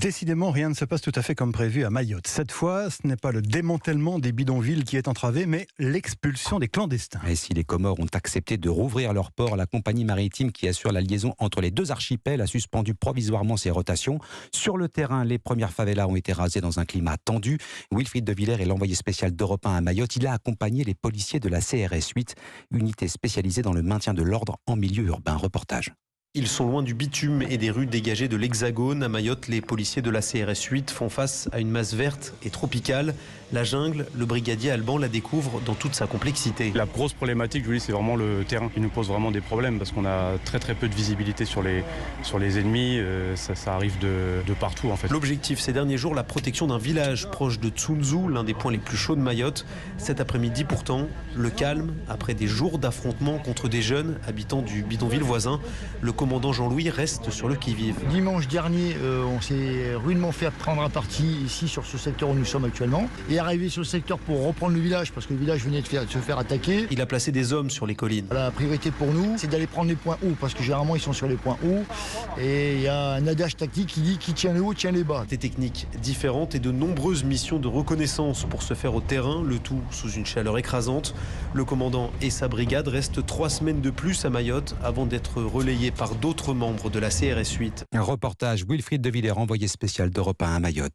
Décidément, rien ne se passe tout à fait comme prévu à Mayotte. Cette fois, ce n'est pas le démantèlement des bidonvilles qui est entravé, mais l'expulsion des clandestins. Et si les Comores ont accepté de rouvrir leurs ports, la compagnie maritime qui assure la liaison entre les deux archipels a suspendu provisoirement ses rotations. Sur le terrain, les premières favelas ont été rasées dans un climat tendu. Wilfried de Villers est l'envoyé spécial d'Europe 1 à Mayotte. Il a accompagné les policiers de la CRS 8, unité spécialisée dans le maintien de l'ordre en milieu urbain. Reportage. Ils sont loin du bitume et des rues dégagées de l'Hexagone. À Mayotte, les policiers de la CRS 8 font face à une masse verte et tropicale. La jungle, le brigadier Alban la découvre dans toute sa complexité. La grosse problématique, Julie, c'est vraiment le terrain qui nous pose vraiment des problèmes parce qu'on a très peu de visibilité sur les ennemis. Ça arrive de partout en fait. L'objectif ces derniers jours, la protection d'un village proche de Tsunzu, l'un des points les plus chauds de Mayotte. Cet après-midi pourtant, le calme après des jours d'affrontements contre des jeunes habitants du bidonville voisin. Le commandant Jean-Louis reste sur le qui-vive. Dimanche dernier, on s'est rudement fait prendre à partie ici sur ce secteur où nous sommes actuellement. Et arrivé sur le secteur pour reprendre le village, parce que le village venait de se faire attaquer. Il a placé des hommes sur les collines. La priorité pour nous, c'est d'aller prendre les points hauts, parce que généralement ils sont sur les points hauts. Et il y a un adage tactique qui dit qui tient les hauts, tient les bas. Des techniques différentes et de nombreuses missions de reconnaissance pour se faire au terrain, le tout sous une chaleur écrasante. Le commandant et sa brigade restent 3 semaines de plus à Mayotte avant d'être relayés par d'autres membres de la CRS 8. Un reportage Wilfried de Villers, envoyé spécial d'Europe 1 à Mayotte.